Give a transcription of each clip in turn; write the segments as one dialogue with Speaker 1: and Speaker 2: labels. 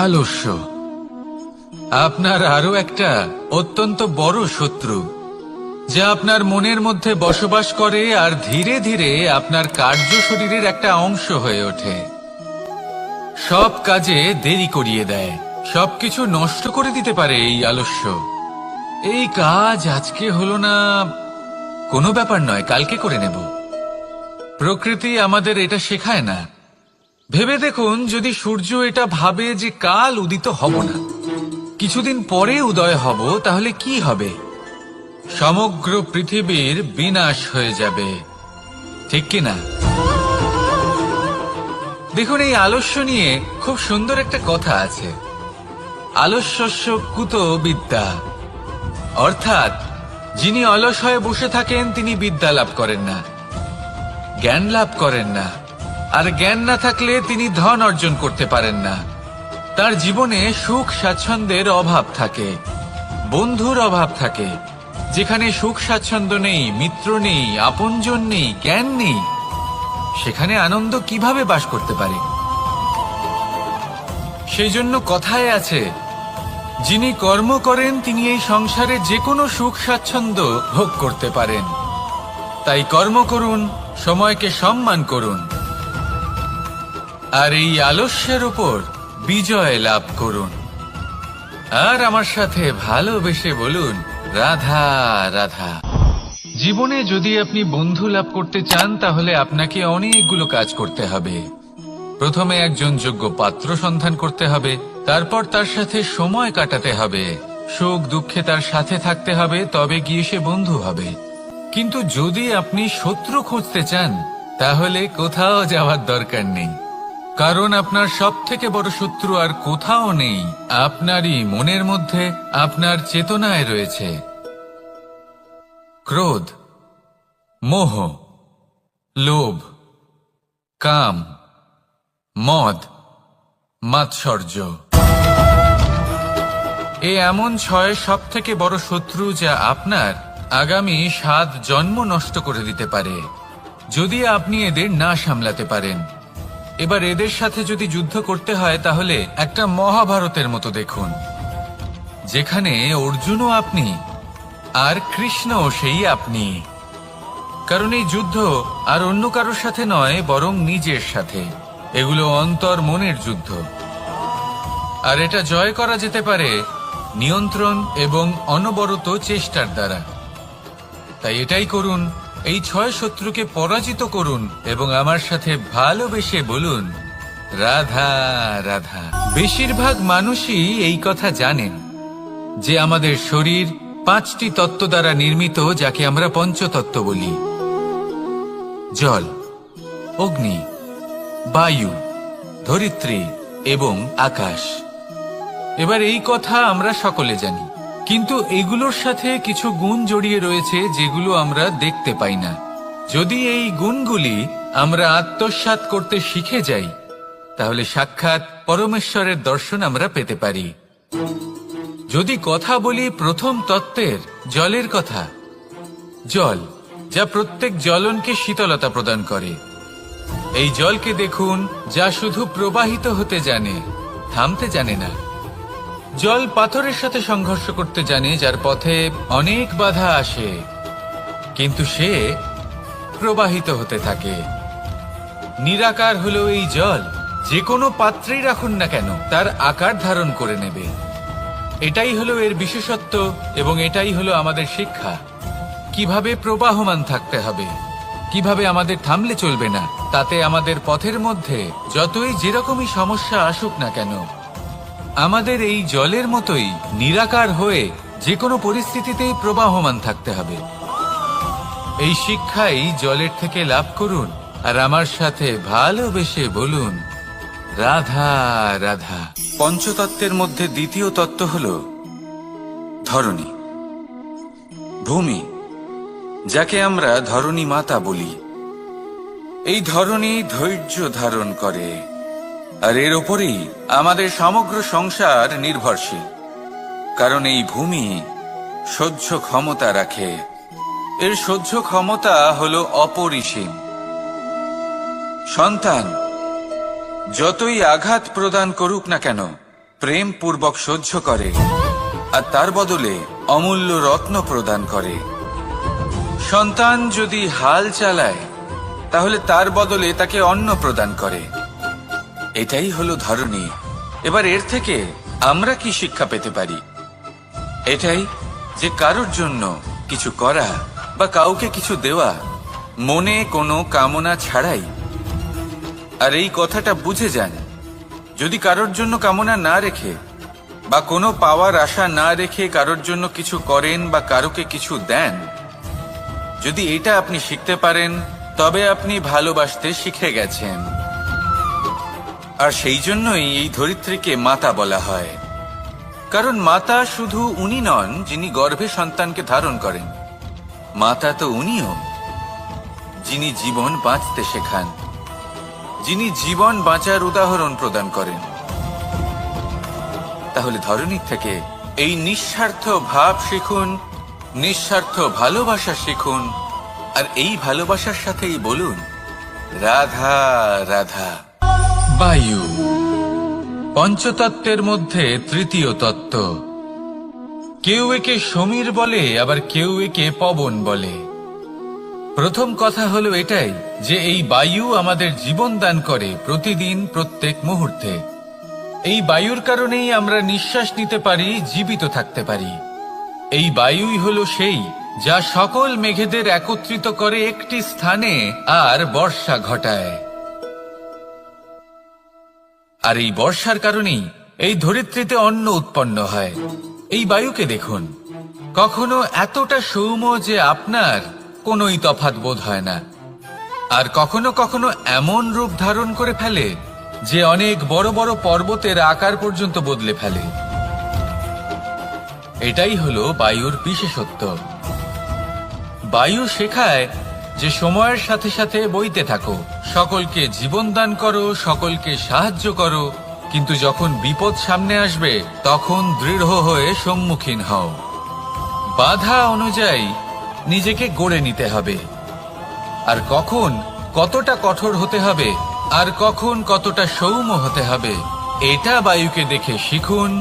Speaker 1: আলস্য আপনার আরো একটা অত্যন্ত বড় শত্রু, যা আপনার মনের মধ্যে বসবাস করে আর ধীরে ধীরে আপনার কার্য শরীরের একটা অংশ হয়ে ওঠে। সব কাজে দেরি করিয়ে দেয়, সবকিছু নষ্ট করে দিতে পারে এই আলস্য। এই কাজ আজকে হলো না, কোনো ব্যাপার নয়, কালকে করে নেব। প্রকৃতি আমাদের এটা শেখায় না। ভেবে দেখুন, যদি সূর্য এটা ভাবে যে কাল উদিত হব না, কিছুদিন পরে উদয় হব, তাহলে কি হবে? সমগ্র পৃথিবীর বিনাশ হয়ে যাবে, ঠিক কিনা? দেখুন, এই আলস্য নিয়ে খুব সুন্দর একটা কথা আছে, আলস্যস্য কুত বিদ্যা। অর্থাৎ যিনি অলস হয়ে বসে থাকেন তিনি বিদ্যা লাভ করেন না, জ্ঞান লাভ করেন না, আর জ্ঞান না থাকলে তিনি ধন অর্জন করতে পারেন না। তার জীবনে সুখ স্বাচ্ছন্দ্যের অভাব থাকে, বন্ধুর অভাব থাকে। যেখানে সুখ স্বাচ্ছন্দ্য নেই, মিত্র নেই, আপনজন নেই, জ্ঞান নেই, সেখানে আনন্দ কিভাবে বাস করতে পারে? সেই জন্য কথায় আছে, যিনি কর্ম করেন তিনি এই সংসারে যে কোনো সুখ স্বাচ্ছন্দ্য ভোগ করতে পারেন। তাই কর্ম করুন, সময়কে সম্মান করুন, আর এই আলস্যের উপর বিজয় লাভ করুন। আর আমার সাথে ভালোবেসে বলুন, রাধা রাধা। জীবনে যদি আপনি বন্ধু লাভ করতে চান, তাহলে আপনাকে অনেকগুলো কাজ করতে হবে। প্রথমে একজন যোগ্য পাত্র সন্ধান করতে হবে, তারপর তার সাথে সময় কাটাতে হবে, সুখ দুঃখে তার সাথে থাকতে হবে, তবে গিয়ে সে বন্ধু হবে। কিন্তু যদি আপনি শত্রু খুঁজতে চান, তাহলে কোথাও যাওয়ার দরকার নেই, কারণ আপনার সব থেকে বড় শত্রু আর কোথাও নেই, আপনারই মনের মধ্যে, আপনার চেতনায় রয়েছে। ক্রোধ, মোহ, লোভ, কাম, মদ, মাৎসর্য, এ এমন 6 সব থেকে বড় শত্রু, যা আপনার আগামী 7 জন্ম নষ্ট করে দিতে পারে, যদি আপনি এদের না সামলাতে পারেন। এবার এদের সাথে যদি যুদ্ধ করতে হয়, তাহলে একটা মহাভারতের মতো দেখুন, যেখানে অর্জুনও আপনি আর কৃষ্ণও সেই আপনি। কারণ এই যুদ্ধ আর অন্য কারোর সাথে নয়, বরং নিজের সাথে। এগুলো অন্তর মনের যুদ্ধ, আর এটা জয় করা যেতে পারে নিয়ন্ত্রণ এবং অনবরত চেষ্টার দ্বারা। তাই এটাই করুন, এই 6 শত্রুকে পরাজিত করুন এবং আমার সাথে ভালোবেসে বলুন, রাধা রাধা। বেশিরভাগ মানুষই এই কথা জানেন যে আমাদের শরীর 5টি তত্ত্ব দ্বারা নির্মিত, যাকে আমরা পঞ্চতত্ত্ব বলি: জল, অগ্নি, বায়ু, ধরিত্রী এবং আকাশ। এবার এই কথা আমরা সকলে জানি, কিন্তু এগুলোর সাথে কিছু গুণ জড়িয়ে রয়েছে যেগুলো আমরা দেখতে পাই না। যদি এই গুণগুলি আমরা আত্মসাৎ করতে শিখে যাই, তাহলে সাক্ষাৎ পরমেশ্বরের দর্শন আমরা পেতে পারি। যদি কথা বলি প্রথম তত্ত্বের, জলের কথা, জল যা প্রত্যেক জ্বলনকে শীতলতা প্রদান করে। এই জলকে দেখুন, যা শুধু প্রবাহিত হতে জানে, থামতে জানে না। জল পাথরের সাথে সংঘর্ষ করতে জানে, যার পথে অনেক বাধা আসে, কিন্তু সে প্রবাহিত হতে থাকে। নিরাকার হলো এই জল, যে কোনো পাত্রেই রাখুন না কেন, তার আকার ধারণ করে নেবে। এটাই হলো এর বিশেষত্ব, এবং এটাই হলো আমাদের শিক্ষা। কিভাবে প্রবাহমান থাকতে হবে, কিভাবে আমাদের থামলে চলবে না, তাতে আমাদের পথের মধ্যে যতই যেরকমই সমস্যা আসুক না কেন, আমাদের এই জলের মতোই নিরাকার হয়ে যে কোনো পরিস্থিতিতেই প্রবাহমান থাকতে হবে। এই শিক্ষাই জলের থেকে লাভ করুন, আর আমার সাথে ভালোবেসে বলুন, রাধা রাধা। পঞ্চতত্ত্বের মধ্যে দ্বিতীয় তত্ত্ব হল ধরণী, ভূমি, যাকে আমরা ধরণী মাতা বলি। এই ধরণী ধৈর্য ধারণ করে, আর এর ওপরেই আমাদের সমগ্র সংসার নির্ভরশীল। কারণ এই ভূমি সহ্য ক্ষমতা রাখে, এর সহ্য ক্ষমতা হলো অপরিসীম। সন্তান যতই আঘাত প্রদান করুক না কেন, প্রেম পূর্বক সহ্য করে আর তার বদলে অমূল্য রত্ন প্রদান করে। সন্তান যদি হাল চালায় তাহলে তার বদলে তাকে অন্ন প্রদান করে। এটাই হলো ধরনী। এবার এর থেকে আমরা কি শিক্ষা পেতে পারি? এটাই যে কারোর জন্য কিছু করা বা কাউকে কিছু দেওয়া মনে কোনো কামনা ছাড়াই। আর এই কথাটা বুঝে যান, যদি কারোর জন্য কামনা না রেখে বা কোনো পাওয়ার আশা না রেখে কারোর জন্য কিছু করেন বা কারোকে কিছু দেন, যদি এটা আপনি শিখতে পারেন তবে আপনি ভালোবাসতে শিখে গেছেন। আর সেই জন্যই এই ধরিত্রীকে মাতা বলা হয়। কারণ মাতা শুধু উনি নন যিনি গর্ভে সন্তানকে ধারণ করেন, মাতা তো উনিও যিনি জীবন বাঁচতে শেখান, যিনি জীবন বাঁচার উদাহরণ প্রদান করেন। তাহলে ধরনীর থেকে এই নিঃস্বার্থ ভাব শিখুন, নিঃস্বার্থ ভালোবাসা শিখুন, আর এই ভালোবাসার সাথেই বলুন রাধা রাধা। বায়ু পঞ্চতত্ত্বের মধ্যে তৃতীয় তত্ত্ব। কেউ একে সমীর বলে, আবার কেউ একে পবন বলে। প্রথম কথা হলো এটাই যে এই বায়ু আমাদের জীবন দান করে প্রতিদিন, প্রত্যেক মুহূর্তে। এই বায়ুর কারণেই আমরা নিঃশ্বাস নিতে পারি, জীবিত থাকতে পারি। এই বায়ুই হলো সেই যা সকল মেঘেদের একত্রিত করে একটি স্থানে আর বর্ষা ঘটায়। আর এই বর্ষার কারণেই এই ধরিত্রীতে অন্ন উৎপন্ন হয়। এই বায়ুকে দেখুন, কখনো এতটা সৌম্য যে আপনার কোনোই তফাৎ বোধ হয় না, আর কখনো কখনো এমন রূপ ধারণ করে ফেলে যে অনেক বড় বড় পর্বতের আকার পর্যন্ত বদলে ফেলে। এটাই হলো বায়ুর বিশেষত্ব। বায়ু শেখায় যে সময়ের সাথে সাথে বইতে থাকো, সকলকে জীবন দান করো, সকলকে সাহায্য করো, কিন্তু যখন বিপদ সামনে আসবে তখন দৃঢ় হয়ে সম্মুখীন হও। বাধা অনুযায়ী নিজেকে গড়ে নিতে হবে, আর কখন কতটা কঠোর হতে হবে আর কখন কতটা সৌম্য হতে হবে এটা বায়ুকে দেখে শিখুন,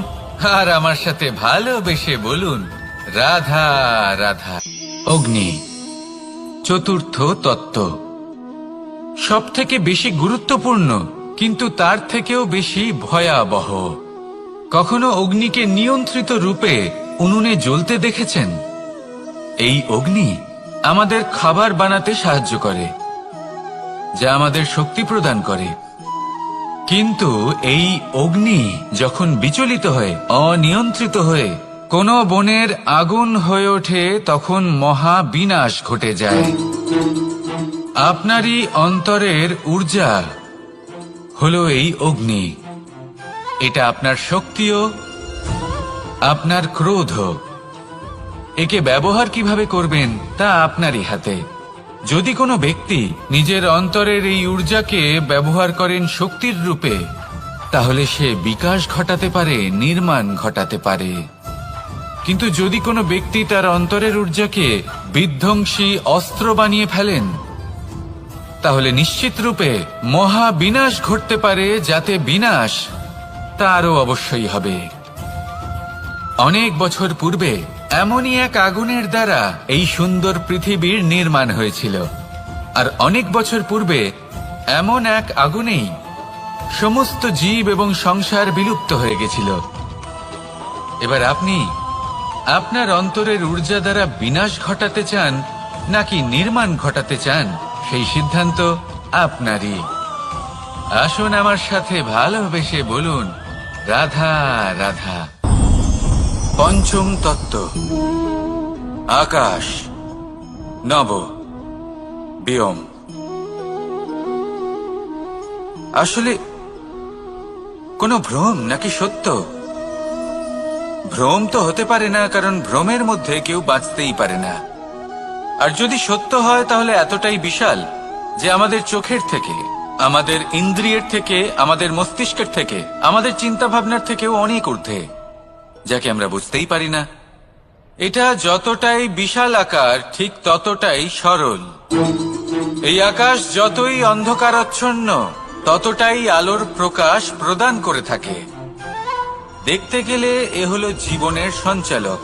Speaker 1: আর আমার সাথে ভালোবেসে বলুন রাধা রাধা। অগ্নি চতুর্থ তত্ত্ব, সব থেকে বেশি গুরুত্বপূর্ণ কিন্তু তার থেকেও বেশি ভয়াবহ। কখনো অগ্নিকে নিয়ন্ত্রিত রূপে উনুনে জ্বলতে দেখেছেন? এই অগ্নি আমাদের খাবার বানাতে সাহায্য করে, যা আমাদের শক্তি প্রদান করে। কিন্তু এই অগ্নি যখন বিচলিত হয়ে, অনিয়ন্ত্রিত হয়ে কোনো বনের আগুন হয়ে ওঠে, তখন মহা বিনাশ ঘটে যায়। আপনারই অন্তরের ঊর্জা হলো এই অগ্নি। এটা আপনার শক্তিও, আপনার ক্রোধ। একে ব্যবহার কিভাবে করবেন তা আপনারই হাতে। যদি কোনো ব্যক্তি নিজের অন্তরের এই ঊর্জাকে ব্যবহার করেন শক্তির রূপে, তাহলে সে বিকাশ ঘটাতে পারে, নির্মাণ ঘটাতে পারে। কিন্তু যদি কোনো ব্যক্তি তার অন্তরের ঊর্জাকে বিধ্বংসী অস্ত্র বানিয়ে ফেলেন, তাহলে নিশ্চিত রূপে মহা বিনাশ ঘটতে পারে, যাতে বিনাশ তারও অবশ্যই হবে। অনেক বছর পূর্বে এমনই এক আগুনের দ্বারা এই সুন্দর পৃথিবীর নির্মাণ হয়েছিল, আর অনেক বছর পূর্বে এমন এক আগুনেই সমস্ত জীব এবং সংসার বিলুপ্ত হয়ে গেছিল। এবার আপনি আপনার অন্তরের ঊর্জা দ্বারা বিনাশ ঘটাতে চান নাকি নির্মাণ ঘটাতে চান, সেই সিদ্ধান্ত আপনারই। আসুন আমার সাথে ভালোবেসে বলুন রাধা রাধা। পঞ্চম তত্ত্ব, আকাশ নব ব্যোম। আসলে কোনো ভ্রম নাকি সত্য? ভ্রম তো হতে পারে না, কারণ ভ্রমের মধ্যে কেউ বাঁচতেই পারে না। আর যদি সত্য হয় তাহলে এতটাই বিশাল যে আমাদের চোখের থেকে, আমাদের ইন্দ্রিয়ের থেকে, আমাদের মস্তিষ্কের থেকে, আমাদের চিন্তা ভাবনার থেকেও অনেক ঊর্ধ্বে, যাকে আমরা বুঝতেই পারি না। এটা যতটাই বিশাল আকার ঠিক ততটাই সরল। এই আকাশ যতই অন্ধকারাচ্ছন্ন ততটাই আলোর প্রকাশ প্রদান করে থাকে। দেখতে গেলে এ হলো জীবনের সঞ্চালক,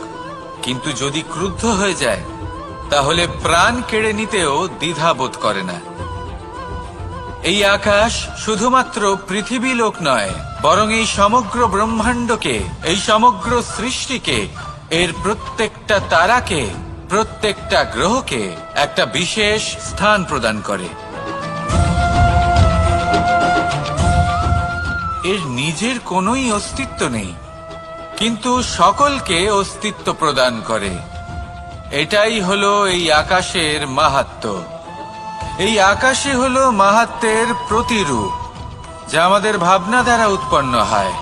Speaker 1: কিন্তু যদি ক্রুদ্ধ হয়ে যায় তাহলে প্রাণ কেড়ে নিতেও দ্বিধাবোধ করে না। এই আকাশ শুধুমাত্র পৃথিবী লোক নয়, বরং এই সমগ্র ব্রহ্মাণ্ডকে, এই সমগ্র সৃষ্টিকে, এর প্রত্যেকটা তারাকে, প্রত্যেকটা গ্রহকে একটা বিশেষ স্থান প্রদান করে। এর নিজের কোনোই অস্তিত্ব নেই, কিন্তু সকলকে অস্তিত্ব প্রদান করে। এটাই হলো এই আকাশের মাহাত্ম্য। এই আকাশই হলো মাহাত্ম্যের প্রতিরূপ, যা আমাদের ভাবনা দ্বারা উৎপন্ন হয়।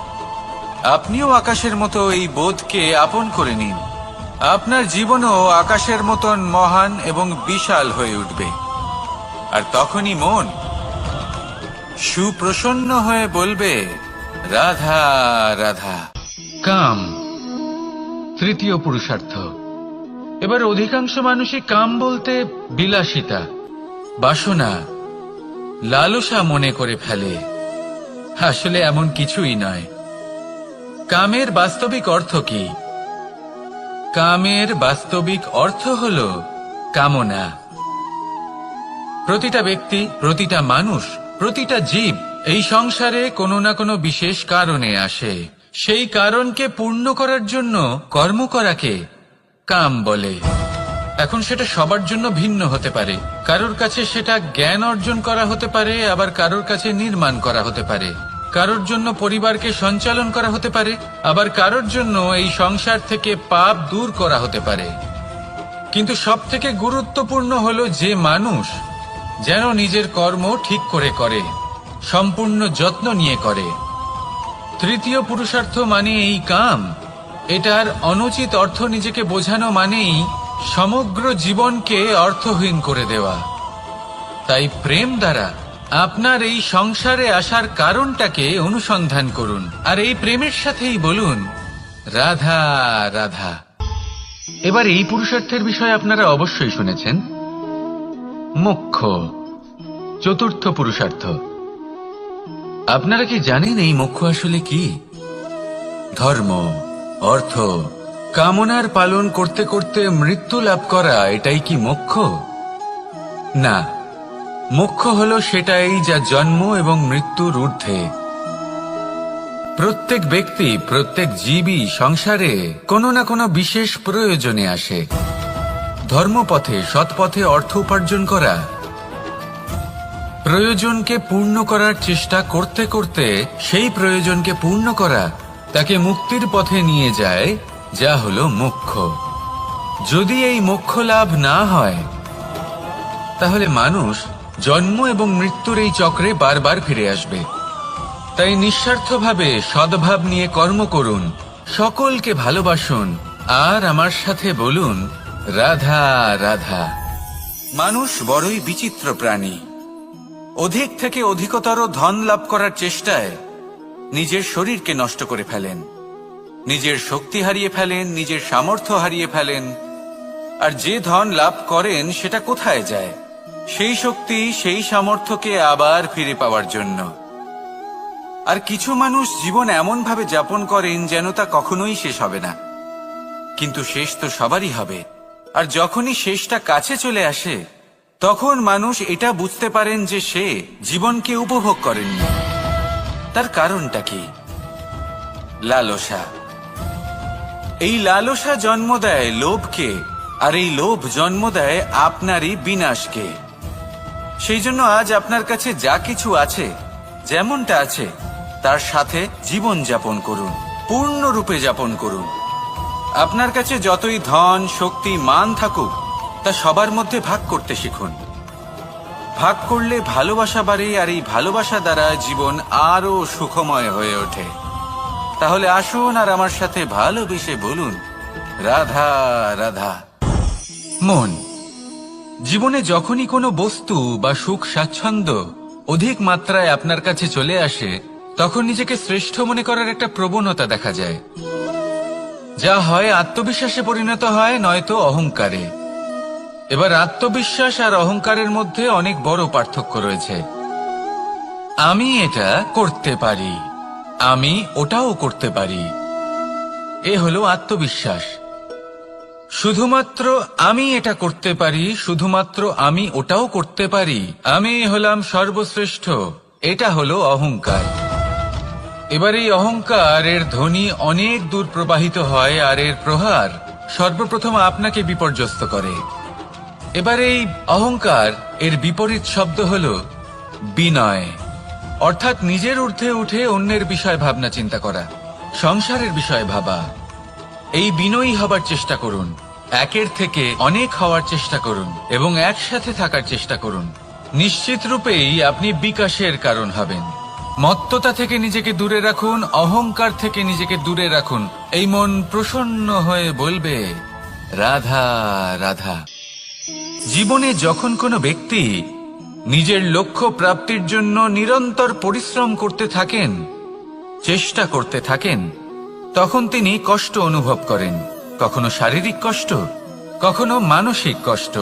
Speaker 1: আপনিও আকাশের মতো এই বোধকে আপন করে নিন। আপনার জীবনও আকাশের মতন মহান এবং বিশাল হয়ে উঠবে। আর তখনই মন সুপ্রসন্ন হয়ে বলবে, রাধা রাধা। কাম, তৃতীয় পুরুষার্থ। এবার অধিকাংশ মানুষই কাম বলতে বিলাসিতা, বাসনা, লালসা মনে করে ফেলে। আসলে এমন কিছুই নয়। কামের বাস্তবিক অর্থ কি? কামের বাস্তবিক অর্থ হল কামনা। প্রতিটা ব্যক্তি, প্রতিটা মানুষ, প্রতিটা জীব এই সংসারে কোনো না কোনো বিশেষ কারণে আসে। সেই কারণকে পূর্ণ করার জন্য কর্ম করাকে কাম বলে। এখন সেটা সবার জন্য ভিন্ন হতে পারে। কারোর কাছে সেটা জ্ঞান অর্জন করা হতে পারে, আবার কারোর কাছে নির্মাণ করা হতে পারে। কারোর জন্য পরিবারকে সঞ্চালন করা হতে পারে, আবার কারোর জন্য এই সংসার থেকে পাপ দূর করা হতে পারে। কিন্তু সবথেকে গুরুত্বপূর্ণ হলো যে মানুষ যেন নিজের কর্ম ঠিক করে করে, সম্পূর্ণ যত্ন নিয়ে করে। তৃতীয় পুরুষার্থ মানে এই কাম। এটার অনুচিত অর্থ নিজেকে বোঝানো মানেই সমগ্র জীবনকে অর্থহীন করে দেওয়া। তাই প্রেম দ্বারা আপনার এই সংসারে আসার কারণটাকে অনুসন্ধান করুন, আর এই প্রেমের সাথেই বলুন, রাধা রাধা। এবার এই পুরুষার্থের বিষয়ে আপনারা অবশ্যই শুনেছেন। মোক্ষ, চতুর্থ পুরুষার্থ। আপনারা কি জানেন এই মোক্ষ আসলে কি? ধর্ম, অর্থ, কামনার পালন করতে করতে মৃত্যু লাভ করা, এটাই কি মোক্ষ? না, মোক্ষ হলো সেটাই যা জন্ম এবং মৃত্যুর ঊর্ধ্বে। প্রত্যেক ব্যক্তি, প্রত্যেক জীবই সংসারে কোনো না কোনো বিশেষ প্রয়োজনে আসে। ধর্মপথে, সৎপথে অর্থ উপার্জন করা, প্রয়োজনকে পূর্ণ করার চেষ্টা করতে করতে সেই প্রয়োজনকে পূর্ণ করা তাকে মুক্তির পথে নিয়ে যায়, যা হলো মোক্ষ। যদি এই মোক্ষ লাভ না হয় তাহলে মানুষ জন্ম এবং মৃত্যুর এই চক্রে বারবার ফিরে আসবে। তাই নিঃস্বার্থভাবে সদ্ভাব নিয়ে কর্ম করুন, সকলকে ভালোবাসুন, আর আমার সাথে বলুন, রাধা রাধা। মানুষ বড়ই বিচিত্র প্রাণী। অধিক থেকে অধিকতর ধন লাভ করার চেষ্টায় নিজের শরীরকে নষ্ট করে ফেলেন, নিজের শক্তি হারিয়ে ফেলেন, নিজের সামর্থ্য হারিয়ে ফেলেন। আর যে ধন লাভ করেন সেটা কোথায় যায়? সেই শক্তি, সেই সামর্থ্যকে আবার ফিরে পাওয়ার জন্য। আর কিছু মানুষ জীবন এমন ভাবে যাপন করেন যেন তা কখনোই শেষ হবে না, কিন্তু শেষ তো সবারই হবে। আর যখনই শেষটা কাছে চলে আসে তখন মানুষ এটা বুঝতে পারেন যে সে জীবনকে উপভোগ করেননি। তার কারণটা কি? লালসা। এই লালসা জন্ম দেয় লোভকে, আর এই লোভ জন্ম দেয় আপনারই বিনাশকে। সেই জন্য আজ আপনার কাছে যা কিছু আছে, যেমনটা আছে, তার সাথে জীবন যাপন করুন, পূর্ণরূপে যাপন করুন। আপনার কাছে যতই ধন, শক্তি, মান থাকুক, তা সবার মধ্যে ভাগ করতে শিখুন। ভাগ করলে ভালোবাসা বাড়ে, আর এই ভালোবাসা দ্বারা জীবন আরো সুখময় হয়ে ওঠে। তাহলে আসুন আর আমার সাথে ভালোবেসে বলুন, রাধা রাধা। মন, জীবনে যখনই কোনো বস্তু বা সুখ স্বাচ্ছন্দ্য অধিক মাত্রায় আপনার কাছে চলে আসে, তখন নিজেকে শ্রেষ্ঠ মনে করার একটা প্রবণতা দেখা যায়, যা হয় আত্মবিশ্বাসে পরিণত হয়, নয়তো অহংকারে। এবার আত্মবিশ্বাস আর অহংকারের মধ্যে অনেক বড় পার্থক্য রয়েছে। আমি এটা করতে পারি, আমি ওটাও করতে পারি, এ হলো আত্মবিশ্বাস। শুধুমাত্র আমি এটা করতে পারি, শুধুমাত্র আমি ওটাও করতে পারি, আমি হলাম সর্বশ্রেষ্ঠ, এটা হলো অহংকার। এবার এই অহংকার এর ধ্বনি অনেক দূর প্রবাহিত হয়, আর এর প্রহার সর্বপ্রথম আপনাকে বিপর্যস্ত করে। এবার এই অহংকার এর বিপরীত শব্দ হলো বিনয়, অর্থাৎ নিজের ঊর্ধ্বে উঠে অন্যের বিষয় ভাবনা চিন্তা করা, সংসারের বিষয় ভাবা। এই বিনয়ী হবার চেষ্টা করুন, একের থেকে অনেক হওয়ার চেষ্টা করুন এবং একসাথে থাকার চেষ্টা করুন। নিশ্চিত রূপেই আপনি বিকাশের কারণ হবেন। মত্ততা থেকে নিজেকে দূরে রাখুন, অহংকার থেকে নিজেকে দূরে রাখুন। এই মন প্রসন্ন হয়ে বলবে, রাধা রাধা। জীবনে যখন কোনো ব্যক্তি নিজের লক্ষ্য প্রাপ্তির জন্য নিরন্তর পরিশ্রম করতে থাকেন, চেষ্টা করতে থাকেন, তখন তিনি কষ্ট অনুভব করেন, কখনো শারীরিক কষ্ট, কখনো মানসিক কষ্ট।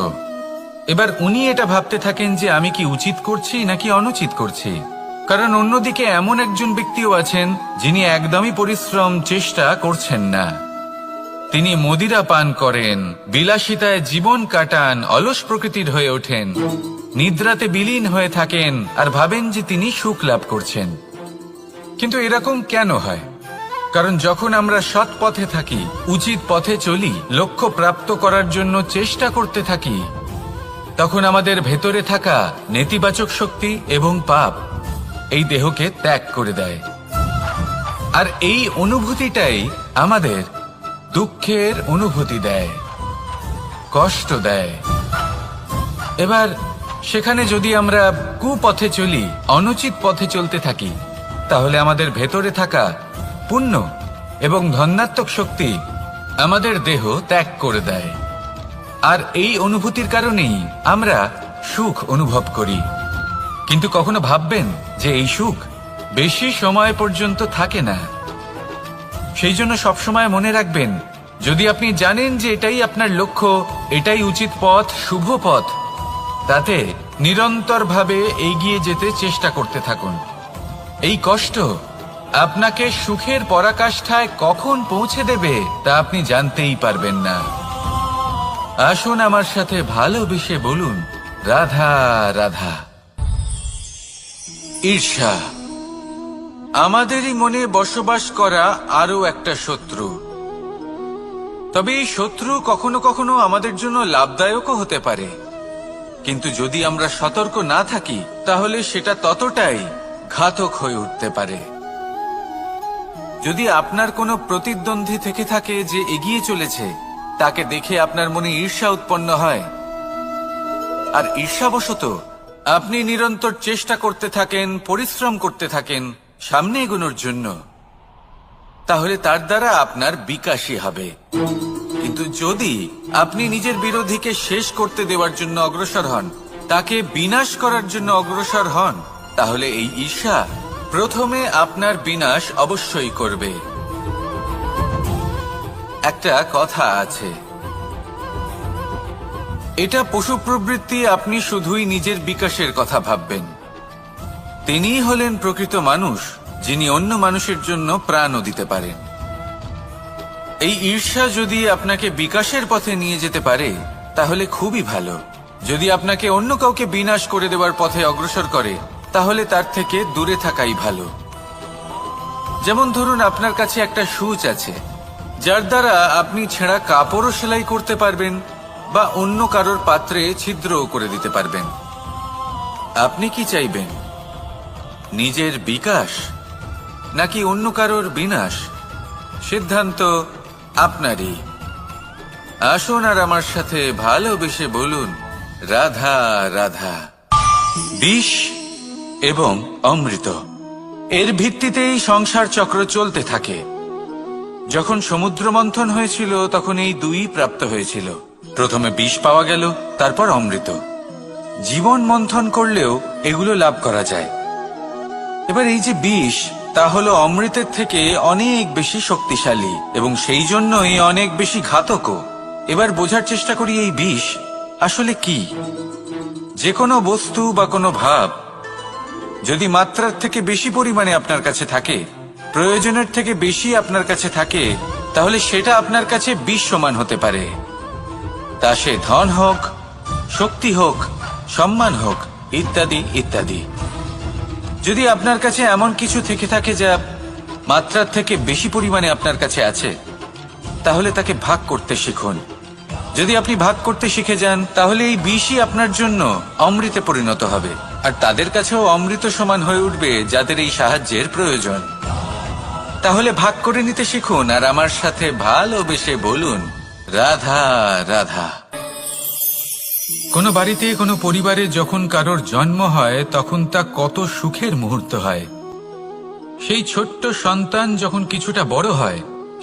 Speaker 1: এবার উনি এটা ভাবতে থাকেন যে আমি কি উচিত করছি নাকি অনুচিত করছি। কারণ অন্যদিকে এমন একজন ব্যক্তিও আছেন যিনি একদমই পরিশ্রম চেষ্টা করছেন না। তিনি মদিরা পান করেন, বিলাসিতায় জীবন কাটান, অলস প্রকৃতির হয়ে ওঠেন, নিদ্রাতে বিলীন হয়ে থাকেন আর ভাবেন যে তিনি সুখ লাভ করছেন। কিন্তু এরকম কেন হয়? কারণ যখন আমরা সৎ পথে থাকি, উচিত পথে চলি, লক্ষ্য প্রাপ্ত করার জন্য চেষ্টা করতে থাকি, তখন আমাদের ভেতরে থাকা নেতিবাচক শক্তি এবং পাপ এই দেহকে ত্যাগ করে দেয়। আর এই অনুভূতিটাই আমাদের দুঃখের অনুভূতি দেয়, কষ্ট দেয়। এবার সেখানে যদি আমরা কুপথে চলি, অনুচিত পথে চলতে থাকি, তাহলে আমাদের ভেতরে থাকা পুণ্য এবং ধনাত্মক শক্তি আমাদের দেহ ত্যাগ করে দেয়। আর এই অনুভূতির কারণেই আমরা সুখ অনুভব করি। কিন্তু কখনো ভাববেন যে এই সুখ বেশি সময় পর্যন্ত থাকে না। সেই জন্য সবসময় মনে রাখবেন, যদি আপনি জানেন যে এটাই আপনার লক্ষ্য, এটাই উচিত পথ, শুভ পথ, তাতে নিরন্তরভাবে এগিয়ে যেতে চেষ্টা করতে থাকুন। এই কষ্ট আপনাকে সুখের পরাকাষ্ঠায় কখন পৌঁছে দেবে তা আপনি জানতেই পারবেন না। আসুন আমার সাথে ভালোবেসে বলুন, রাধা রাধা। ঈর্ষা আমাদেরই মনে বসবাস করা আরো একটা শত্রু। তবে এই শত্রু কখনো কখনো আমাদের জন্য লাভদায়কও হতে পারে, কিন্তু যদি আমরা সতর্ক না থাকি তাহলে সেটা ততটাই ঘাতক হয়ে উঠতে পারে। যদি আপনার কোনো প্রতিদ্বন্দ্বী থেকে থাকে যে এগিয়ে চলেছে, তাকে দেখে আপনার মনে ঈর্ষা উৎপন্ন হয়, আর ঈর্ষাবশত আপনি নিরন্তর চেষ্টা করতে থাকেন, পরিশ্রম করতে থাকেন সামনে এগোনোর জন্য, তাহলে তার দ্বারা আপনার বিকাশই হবে। কিন্তু যদি আপনি নিজের বিরোধীকে শেষ করতে দেওয়ার জন্য অগ্রসর হন, তাকে বিনাশ করার জন্য অগ্রসর হন, তাহলে এই ঈর্ষা প্রথমে আপনার বিনাশ অবশ্যই করবে। একটা কথা আছে, এটা পশু প্রবৃত্তি, আপনি শুধুই নিজের বিকাশের কথা ভাববেন। তিনিই হলেন প্রকৃত মানুষ, যিনি অন্য মানুষের জন্য প্রাণও দিতে পারেন। এই ঈর্ষা যদি আপনাকে বিকাশের পথে নিয়ে যেতে পারে তাহলে খুবই ভালো। যদি আপনাকে অন্য কাউকে বিনাশ করে দেওয়ার পথে অগ্রসর করে, তাহলে তার থেকে দূরে থাকাই ভালো। যেমন ধরুন, আপনার কাছে একটা সূচ আছে, যার দ্বারা আপনি ছেঁড়া কাপড়ও সেলাই করতে পারবেন বা অন্য কারোর পাত্রে ছিদ্রও করে দিতে পারবেন। আপনি কি চাইবেন, নিজের বিকাশ নাকি অন্য কারোর বিনাশ? সিদ্ধান্ত আপনারই। আসুন আর আমার সাথে ভালোবেসে বলুন, রাধা রাধা। বিষ এবং অমৃত, এর ভিত্তিতেই সংসার চক্র চলতে থাকে। যখন সমুদ্র মন্থন হয়েছিল তখন এই দুই প্রাপ্ত হয়েছিল। প্রথমে বিষ পাওয়া গেল, তারপর অমৃত। জীবন মন্থন করলেও এগুলো লাভ করা যায়। এবার এই যে বিষ, তা হলো অমৃতের থেকে অনেক বেশি শক্তিশালী এবং সেই জন্যই অনেক বেশি ঘাতকও। এবার বোঝার চেষ্টা করি এই বিষ আসলে কি। যে কোনো বস্তু বা কোনো ভাব যদি মাত্রার থেকে বেশি পরিমাণে আপনার কাছে থাকে, প্রয়োজনের থেকে বেশি আপনার কাছে থাকে, তাহলে সেটা আপনার কাছে বিষ সমান হতে পারে। তা সে ধন হোক, শক্তি হোক, সম্মান হোক, ইত্যাদি ইত্যাদি। যদি আপনার কাছে এমন কিছু থেকে থাকে যা মাত্রার থেকে বেশি পরিমাণে আপনার কাছে আছে, তাহলে তাকে ভাগ করতে শিখুন। যদি আপনি ভাগ করতে শিখে যান, তাহলে এই বিষই আপনার জন্য অমৃতে পরিণত হবে, আর তাদের কাছেও অমৃত সমান হয়ে উঠবে যাদের এই সাহায্যের প্রয়োজন। তাহলে ভাগ করে নিতে শিখুন আর আমার সাথে ভালোবেসে বলুন, রাধা রাধা। কোনো বাড়িতে, কোনো পরিবারে যখন কারোর জন্ম হয়, তখন তা কত সুখের মুহূর্ত হয়। সেই ছোট্ট সন্তান যখন কিছুটা বড় হয়,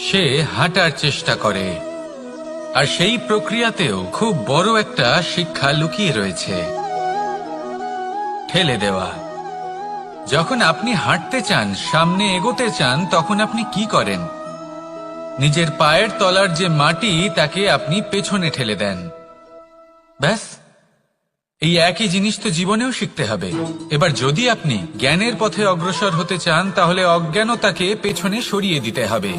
Speaker 1: সে হাঁটার চেষ্টা করে, আর সেই প্রক্রিয়াতেও খুব বড় একটা শিক্ষা লুকিয়ে রয়েছে, ঠেলে দেওয়া। যখন আপনি হাঁটতে চান, সামনে এগোতে চান, তখন আপনি কি করেন? নিজের পায়ের তলার যে মাটি, তাকে আপনি পেছনে ঠেলে দেন। ব্যাস, এই একই জিনিস তো জীবনেও শিখতে হবে। এবার যদি আপনি জ্ঞানের পথে অগ্রসর হতে চান, তাহলে অজ্ঞানতাকে পেছনে সরিয়ে দিতে হবে।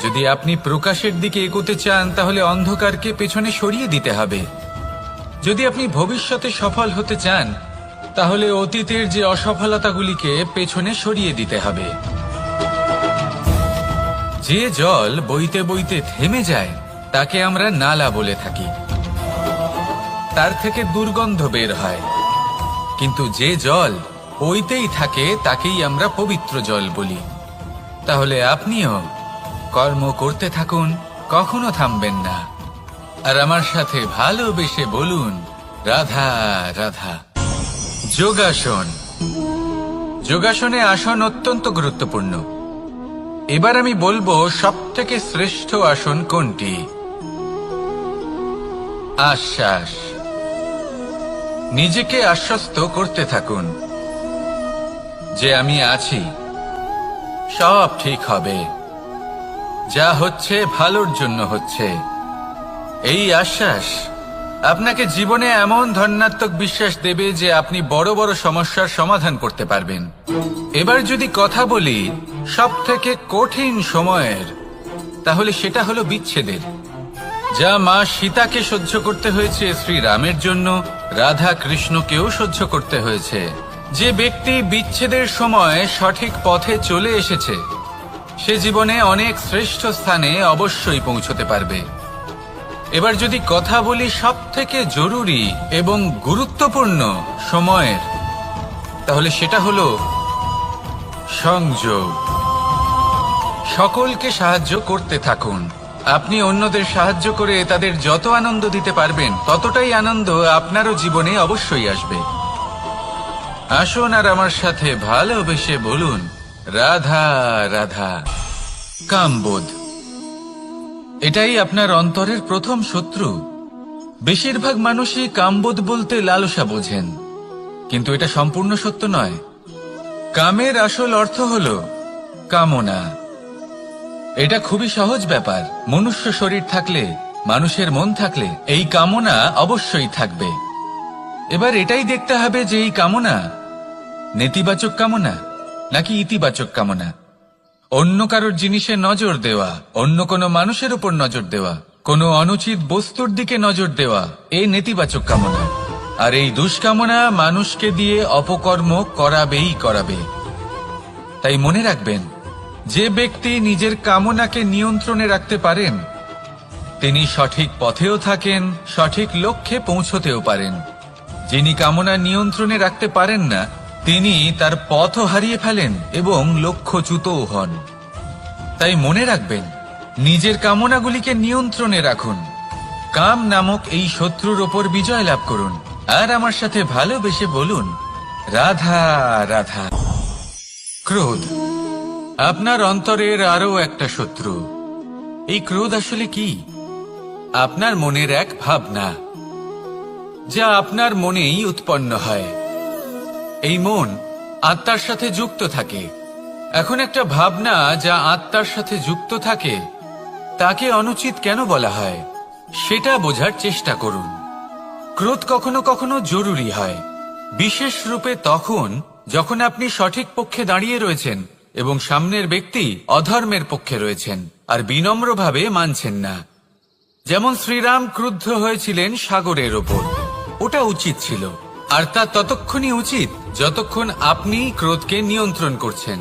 Speaker 1: যদি আপনি প্রকাশের দিকে এগোতে চান, তাহলে অন্ধকারকে পেছনে সরিয়ে দিতে হবে। যদি আপনি ভবিষ্যতে সফল হতে চান, তাহলে অতীতের যে অসফলতাগুলিকে পেছনে সরিয়ে দিতে হবে। যে জল বইতে বইতে থেমে যায়, তাকে আমরা নালা বলে থাকি। তার থেকে দুর্গন্ধ বের হয়। কিন্তু যে জল বইতেই থাকে, তাকেই আমরা পবিত্র জল বলি। তাহলে আপনিও কর্ম করতে থাকুন, কখনো থামবেন না। আর আমার সাথে ভালোবেসে বলুন, রাধা রাধা। যোগাসন। যোগাসনে আসন অত্যন্ত গুরুত্বপূর্ণ। এবার আমি বলবো সবথেকে শ্রেষ্ঠ আসন কোনটি। আশ্বাস। নিজেকে আশ্বস্ত করতে থাকুন যে আমি আছি, সব ঠিক হবে, যা হচ্ছে ভালোর জন্য হচ্ছে। এই আশ্বাস আপনাকে জীবনে এমন ধনাত্মক বিশ্বাস দেবে যে আপনি বড় বড় সমস্যার সমাধান করতে পারবেন। এবার যদি কথা বলি সবথেকে কঠিন সময়ের, তাহলে সেটা হলো বিচ্ছেদের। যা মা সীতাকে সহ্য করতে হয়েছে শ্রীরামের জন্য, রাধা কৃষ্ণকেও সহ্য করতে হয়েছে। যে ব্যক্তি বিচ্ছেদের সময় সঠিক পথে চলে এসেছে, সে জীবনে অনেক শ্রেষ্ঠ স্থানে অবশ্যই পৌঁছতে পারবে। এবার যদি কথা বলি সবথেকে জরুরি এবং গুরুত্বপূর্ণ সময়ের, তাহলে সেটা হলো সংযোগ। সকলকে সাহায্য করতে থাকুন। আপনি অন্যদের সাহায্য করে তাদের যত আনন্দ দিতে পারবেন, ততটাই আনন্দ আপনারও জীবনে অবশ্যই আসবে। আসুন আর আমার সাথে ভালোবেসে বলুন, রাধা রাধা। কামবোধ। এটাই আপনার অন্তরের প্রথম শত্রু। বেশিরভাগ মানুষই কামবোধ বলতে লালসা বোঝেন, কিন্তু এটা সম্পূর্ণ সত্য নয়। কামের আসল অর্থ হল কামনা। এটা খুবই সহজ ব্যাপার। মনুষ্য শরীর থাকলে, মানুষের মন থাকলে, এই কামনা অবশ্যই থাকবে। এবার এটাই দেখতে হবে যে এই কামনা নেতিবাচক কামনা নাকি ইতিবাচক কামনা। অন্য কারোর জিনিসে নজর দেওয়া, অন্য কোনো মানুষের উপর নজর দেওয়া, কোনো অনুচিত বস্তুর দিকে নজর দেওয়া, এই নেতিবাচক কামনা। আর এই দুষ্কামনা মানুষকে দিয়ে অপকর্ম করাবেই করাবে। তাই মনে রাখবেন, যে ব্যক্তি নিজের কামনাকে নিয়ন্ত্রণে রাখতে পারেন, তিনি সঠিক পথেও থাকেন, সঠিক লক্ষ্যে পৌঁছতেও পারেন। যিনি কামনা নিয়ন্ত্রণে রাখতে পারেন না, তিনি তার পথও হারিয়ে ফেলেন এবং লক্ষ্যচ্যুতও হন। তাই মনে রাখবেন, নিজের কামনাগুলিকে নিয়ন্ত্রণে রাখুন। কাম নামক এই শত্রুর ওপর বিজয় লাভ করুন। আর আমার সাথে ভালোবেসে বলুন, রাধা রাধা। ক্রোধ। আপনার অন্তরের আরো একটা শত্রু। এই ক্রোধ আসলে কি? আপনার মনের এক ভাবনা, যা আপনার মনেই উৎপন্ন হয়। এই মন আত্মার সাথে যুক্ত থাকে। এখন একটা ভাবনা যা আত্মার সাথে যুক্ত থাকে, তাকে অনুচিত কেন বলা হয়, সেটা বোঝার চেষ্টা করুন। ক্রোধ কখনো কখনো জরুরি হয়, বিশেষ রূপে তখন যখন আপনি সঠিক পক্ষে দাঁড়িয়ে রয়েছেন এবং সামনের ব্যক্তি অধর্মের পক্ষে রয়েছেন আর বিনম্রভাবে মানছেন না। যেমন শ্রীরাম ক্রুদ্ধ হয়েছিলেন সাগরের ওপর, ওটা উচিত ছিল, আর তা ততক্ষণই উচিত যতক্ষণ আপনি ক্রোধকে নিয়ন্ত্রণ করছেন।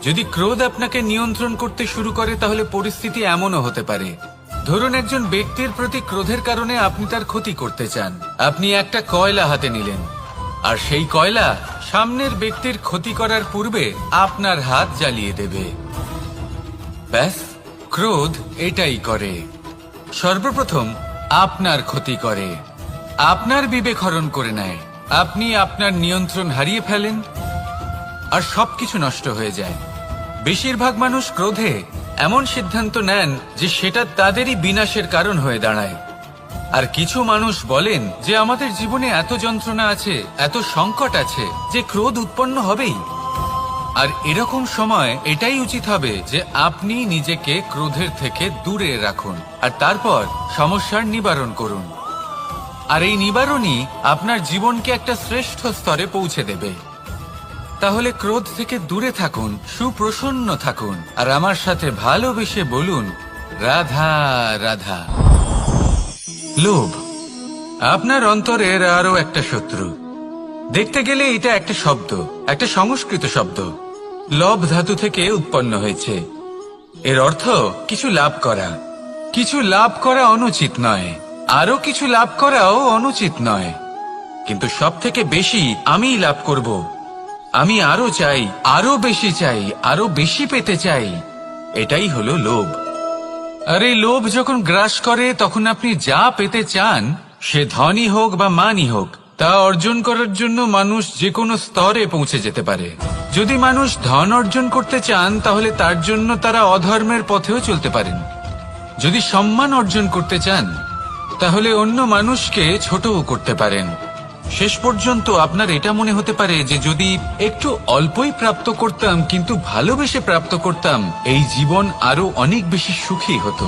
Speaker 1: যদি ক্রোধ আপনাকে নিয়ন্ত্রণ করতে শুরু করে তাহলে পরিস্থিতি এমনও হতে পারে, ধরুন একজন ব্যক্তির প্রতি ক্রোধের কারণে আপনি তার ক্ষতি করতে চান। আপনি একটা কয়লা হাতে নিলেন, আর সেই কয়লা সামনের ব্যক্তির ক্ষতি করার পূর্বে আপনার হাত জ্বালিয়ে দেবে। ব্যাস, ক্রোধ এটাই করে, সর্বপ্রথম আপনার ক্ষতি করে, আপনার বিবেক হরণ করে নেয়, আপনি আপনার নিয়ন্ত্রণ হারিয়ে ফেলেন আর সবকিছু নষ্ট হয়ে যায়। বেশিরভাগ মানুষ ক্রোধে এমন সিদ্ধান্ত নেন যে সেটা তাদেরই বিনাশের কারণ হয়ে দাঁড়ায়। আর কিছু মানুষ বলেন যে আমাদের জীবনে এত যন্ত্রণা আছে, এত সংকট আছে যে ক্রোধ উৎপন্ন হবেই। আর এরকম সময় এটাই উচিত হবে যে আপনি নিজেকে ক্রোধের থেকে দূরে রাখুন আর তারপর সমস্যার নিবারণ করুন। আর এই নিবারণই আপনার জীবনকে একটা শ্রেষ্ঠ স্তরে পৌঁছে দেবে। তাহলে ক্রোধ থেকে দূরে থাকুন, সুপ্রসন্ন থাকুন, আর আমার সাথে ভালোবেসে বলুন রাধা রাধা। লোভ আপনার অন্তরের আরো একটা শত্রু। দেখতে গেলে এটা একটা শব্দ, একটা সংস্কৃত শব্দ, লব ধাতু থেকে উৎপন্ন হয়েছে। এর অর্থ কিছু লাভ করা। কিছু লাভ করা অনুচিত নয়, আরো কিছু লাভ করাও অনুচিত নয়, কিন্তু সব থেকে বেশি আমি লাভ করব, আমি আরো চাই, আরো বেশি চাই, আরো বেশি পেতে চাই, এটাই হলো লোভ। আর এই লোভ যখন গ্রাস করে তখন আপনি যা পেতে চান, সে ধনই হোক বা মানই হোক, তা অর্জন করার জন্য মানুষ যে কোনো স্তরে পৌঁছে যেতে পারে। যদি মানুষ ধন অর্জন করতে চান তাহলে তার জন্য তারা অধর্মের পথেও চলতে পারেন। যদি সম্মান অর্জন করতে চান তাহলে অন্য মানুষকে ছোটও করতে পারেন। শেষ পর্যন্ত আপনার এটা মনে হতে পারে যে যদি একটু অল্পই প্রাপ্ত করতাম কিন্তু ভালোবেসে প্রাপ্ত করতাম, এই জীবন আরো অনেক বেশি সুখী হতো।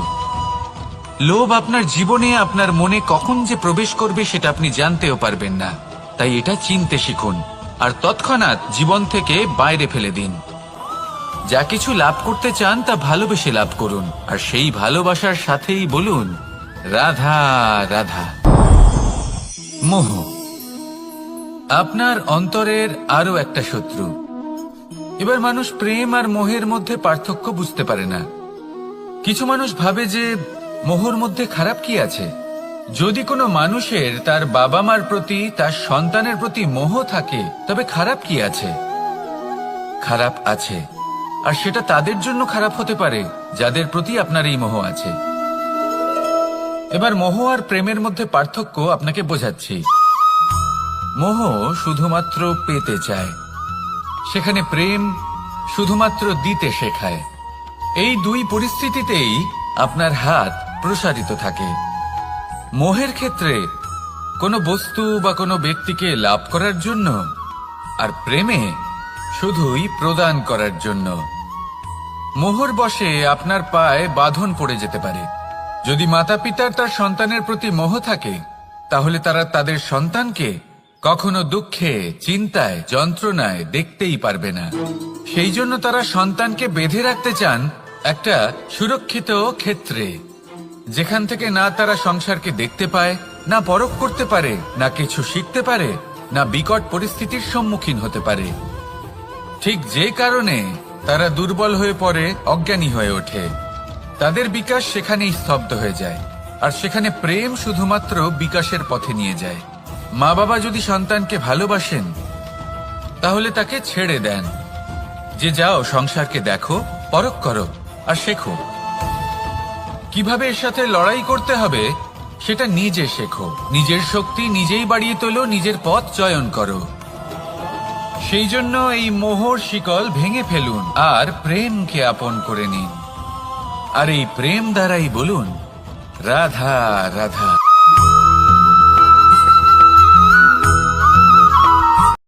Speaker 1: লোভ আপনার জীবনে, আপনার মনে কখন যে প্রবেশ করবে সেটা আপনি জানতেও পারবেন না। তাই এটা চিনতে শিখুন আর তৎক্ষণাৎ জীবন থেকে বাইরে ফেলে দিন। যা কিছু লাভ করতে চান তা ভালোবেসে লাভ করুন, আর সেই ভালোবাসার সাথেই বলুন রাধা রাধা। মোহ আপনার অন্তরের আরো একটা শত্রু। এবার মানুষ প্রেম আর মোহের মধ্যে পার্থক্য বুঝতে পারে না। কিছু মানুষ ভাবে যে মোহর মধ্যে খারাপ কি আছে। যদি কোনো মানুষের তার বাবা মার প্রতি, তার সন্তানের প্রতি মোহ থাকে তবে খারাপ কি আছে? খারাপ আছে, আর সেটা তাদের জন্য খারাপ হতে পারে যাদের প্রতি আপনার এই মোহ আছে। এবার মোহ আর প্রেমের মধ্যে পার্থক্য আপনাকে বোঝাচ্ছি। মোহ শুধুমাত্র পেতে চায়, সেখানে প্রেম শুধুমাত্র দিতে শেখায়। এই দুই পরিস্থিতিতেই আপনার হাত প্রসারিত থাকে। মোহের ক্ষেত্রে কোনো বস্তু বা কোনো ব্যক্তিকে লাভ করার জন্য, আর প্রেমে শুধুই প্রদান করার জন্য। মোহর বশে আপনার পায়ে বাঁধন পড়ে যেতে পারে। যদি মাতা পিতার তার সন্তানের প্রতি মোহ থাকে তাহলে তারা তাদের সন্তানকে কখনো দুঃখে, চিন্তায়, যন্ত্রণায় দেখতেই পারবে না। সেই জন্য তারা সন্তানকে বেঁধে রাখতে চান একটা সুরক্ষিত ক্ষেত্রে, যেখান থেকে না তারা সংসারকে দেখতে পায়, না পরখ করতে পারে, না কিছু শিখতে পারে, না বিকট পরিস্থিতির সম্মুখীন হতে পারে। ঠিক যে কারণে তারা দুর্বল হয়ে পড়ে, অজ্ঞানী হয়ে ওঠে। তাদের বিকাশ সেখানেই স্তব্ধ হয়ে যায়, আর সেখানে প্রেম শুধুমাত্র বিকাশের পথে নিয়ে যায়। মা বাবা যদি সন্তানকে ভালোবাসেন তাহলে তাকে ছেড়ে দেন যে যাও সংসারকে দেখো, পরখ করো আর শেখো। কিভাবে এর সাথে লড়াই করতে হবে সেটা নিজে শেখো। নিজের শক্তি নিজেই বাড়িয়ে তোলো, নিজের পথ চয়ন করো। সেই জন্য এই মোহর শিকল ভেঙে ফেলুন আর প্রেমকে আপন করে নিন। আর এই প্রেম দ্বারাই বলুন রাধা রাধা।